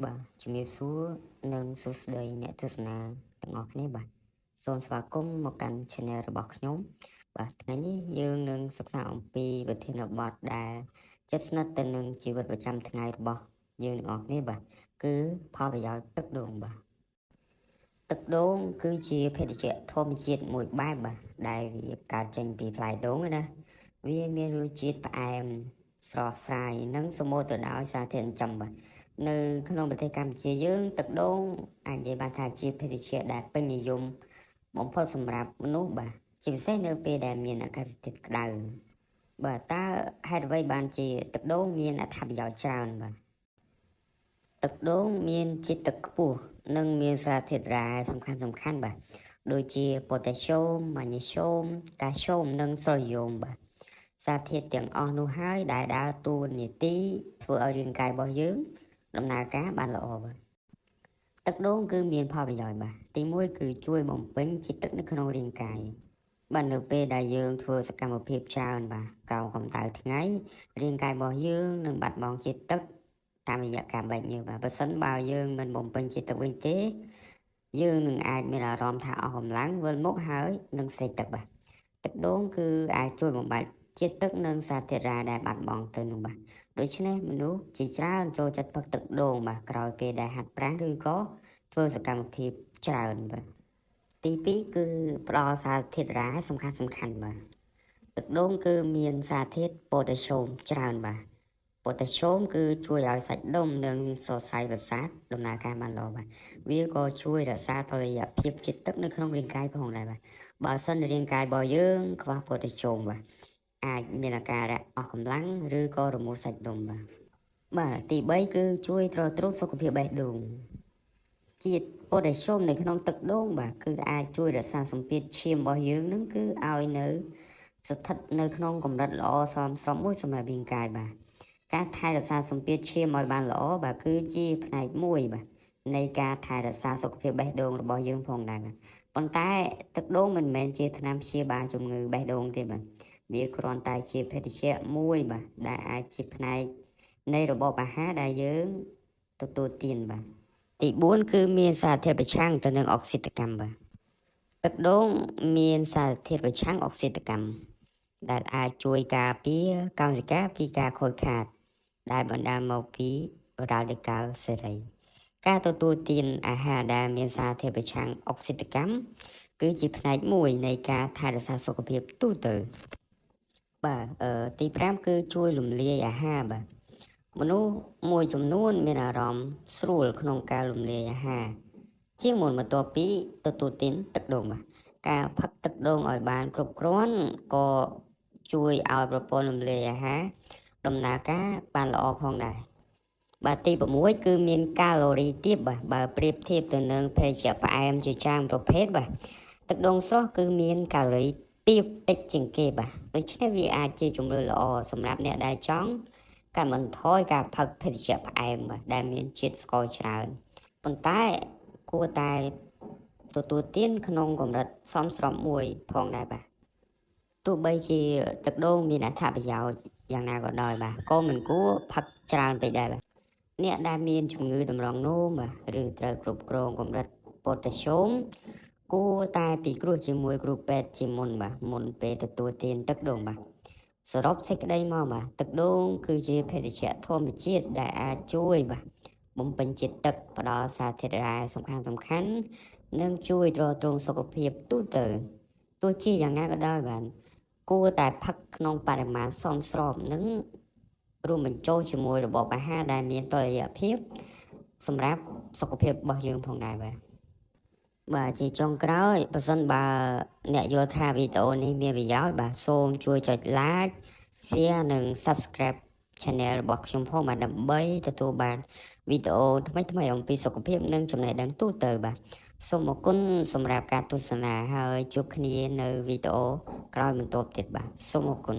Bà,ជំរាបសួរនិងសួស្តីអ្នកទស្សនាទាំងអស់គ្នាបាទសូមស្វាគមន៍មកកាន់ Channel របស់ខ្ញុំបាទថ្ងៃនេះយើងនឹងសិក្សាអំពីប្រធានបទដែលជិតស្និទ្ធទៅនឹងជីវិតប្រចាំថ្ងៃរបស់យើងទាំងអស់គ្នាបាទគឺផលប្រយោជន៍ទឹកដូងបាទទឹកដូងគឺជាភេសជ្ជៈធម្មជាតិមួយបែបបាទដែលវាកើតចេញពីផ្លែដូងណាវាមានរសជាតិផ្អែមស្រស់ស្រាយនិងសម្បូរទៅដោយសារធាតុចិញ្ចឹមបាទនៅក្នុងប្រទេសកម្ពុជាយើងទឹកដូងអាចនិយាយបានថាជាភេសជ្ជៈដែលពេញនិយមបំផុតសម្រាប់មនុស្សបាទជាពិសេសនៅពេលដែលមានអាកាសធាតុក្តៅបាទតើហេតុអ្វីបានជាទឹកដូងមានអត្ថប្រយោជន៍ច្រើនបាទទឹកដូងមានជាតិទឹកខ្ពស់និងមានសារធាតុរ៉ែសំខាន់បាទដូចជាប៉ូតាស្យូម ម៉ាញ៉េស្យូម កាល់ស្យូមនិងសូដ្យូមបាទសារធាតុទាំងអស់នោះហើយដែលដើរតួនាទីធ្វើឲ្យរាងកាយរបស់យើងដំណើរការបានល្អបាទទឹកដូងគឺមានផលប្រយោជន៍បាទទី1គឺជួយបំពេញជាតិទឹកនៅក្នុងរាងកាយបាទនៅពេលដែលយើងធ្វើសកម្មភាពច្រើនបាទក្រោមកម្ដៅថ្ងៃរាងកាយរបស់យើងនឹងបាត់បង់ជាតិទឹកតាមរយៈការបែកញើសបាទបើសិនបើយើងមិនបំពេញជាតិទឹកវិញទេយើងនឹងអាចមានអារម្មណ៍ថាអស់កម្លាំងវិលមុខហើយនឹងស្រេកទឹកបាទទឹកដូងគឺអាចជួយបំបាត់ជាតិទឹកនិងសារធាតុរ៉ែដែលបាត់បង់ទៅនោះបាទដូច្នេះមនុស្សជាច្រើនចូលចិត្តផឹកទឹកដូងបាទក្រោយពេលដែលហាត់ប្រាណឬក៏ធ្វើសកម្មភាពច្រើនបាទទី2គឺផ្ដល់សារធាតុរ៉ែសំខាន់បាទទឹកដូងគឺមានសារធាតុប៉ូតាស្យូមច្រើនបាទប៉ូតាស្យូមគឺជួយឲ្យសាច់ដុំនិងសរសៃប្រសាទដំណើរការបានល្អបាទវាក៏ជួយរក្សាតុល្យភាពជាតិទឹកនៅក្នុងរាងកាយផងដែរបាទបើសិនរាងកាយរបស់យើងខ្វះប៉ូតាស្យូមបាទអាចមានអាការៈអស់កម្លាំងឬក៏រមួលសាច់ដុំបាទទី3គឺជួយទ្រទ្រង់សុខភាពបេះដូងជាតិប៉ូតាស្យូមនៅក្នុងទឹកដូងបាទគឺអាចជួយរក្សាសម្ពាធឈាមរបស់យើងនឹងគឺឲ្យនៅស្ថិតនៅក្នុងកម្រិតល្អសមស្របមួយសម្រាប់រាងកាយបាទការថែរក្សាសម្ពាធឈាមឲ្យបានល្អបាទគឺជាផ្នែកមួយបាទនៃការថែរក្សាសុខភាពបេះដូងរបស់យើងផងដែរបាទប៉ុន្តែទឹកដូងមិនមែនជាថ្នាំព្យាបាលជំងឺបេះដូងទេបាទវាគ្រាន់តែជាភេសជ្ជៈមួយបាទដែលអាចជាផ្នែកនៃរបបអាហារដែលយើងទទួលទានបាទទី4គឺមានសារធាតុប្រឆាំងទៅនឹងអុកស៊ីតកម្មបាទទឹកដូងមានសារធាតុប្រឆាំងអុកស៊ីតកម្មដែលអាចជួយការពារកោសិកាពីការខូចខាតដែលបណ្ដាលមកពីរ៉ាឌីកាល់សេរីការទទួលទានអាហារដែលមានសារធាតុប្រឆាំងអុកស៊ីតកម្មគឺជាផ្នែកមួយនៃការថែរក្សាសុខភាពទូទៅបាទទី5គឺជួយរំលាយអាហារបាទមនុស្សមួយចំនួនមានអារម្មណ៍ស្រួលក្នុងការរំលាយអាហារជាងមុនបន្ទាប់ពីទទួលទានទឹកដូងបាទការផឹកទឹកដូងឲ្យបានគ្រប់គ្រាន់ក៏ជួយឲ្យប្រព័ន្ធរំលាយអាហារដំណើរការបានល្អផងដែរបាទទី6គឺមានកាឡូរីទាបបាទបើប្រៀបធៀបទៅនឹងភេសជ្ជៈផ្អែមជាច្រើនប្រភេទបាទទឹកដូងស្រស់គឺមានកាឡូរីទាបតិចជាងគេបាទដូច្នេះវាអាចជាជម្រើសល្អសម្រាប់អ្នកដែលចង់កាត់បន្ថយការផឹកភេសជ្ជៈផ្អែមបាទដែលមានជាតិស្ករច្រើនប៉ុន្តែគួរតែទទួលទានក្នុងកម្រិតសមស្របមួយផងដែរបាទទោះបីជាទឹកដូងមានអត្ថប្រយោជន៍យ៉ាងណាក៏ដោយបាទក៏មិនគួរផឹកច្រើនពេកដែរបាទអ្នកដែលមានជំងឺតម្រងនោមបាទឬត្រូវគ្រប់គ្រងកម្រិតប៉ូតាស្យូមគួរតែពិគ្រោះជាមួយគ្រូពេទ្យជាមុនបាទមុនពេលទទួលទានទឹកដូងបាទសរុបសេចក្តីមកបាទទឹកដូងគឺជាភេសជ្ជៈធម្មជាតិដែលអាចជួយបាទបំពេញជាតិទឹកផ្ដល់សារធាតុរ៉ែសំខាន់និងជួយទ្រទ្រង់សុខភាពទូទៅទោះជាយ៉ាងណាក៏ដោយបាទគួរតែផឹកក្នុងបរិមាណសមស្របនិងរួមបញ្ចូលជាមួយរបបអាហារដែលមានតុល្យភាពសម្រាប់សុខភាពរបស់យើងផងដែរបាទជាចុងក្រោយបើសិនបើអ្នកយល់ថាវីដេអូនេះមានប្រយោជន៍បាទសូមជួយចុច like share និង subscribe channel របស់ខ្ញុំផងបាទដើម្បីទទួលបានវីដេអូថ្មីអំពីសុខភាពនិងចំណេះដឹងទូទៅបាទសូមអរគុណសម្រាប់ការទស្សនាហើយជួបគ្នានៅវីដេអូក្រោយបន្តទៀតបាទសូមអរគុណ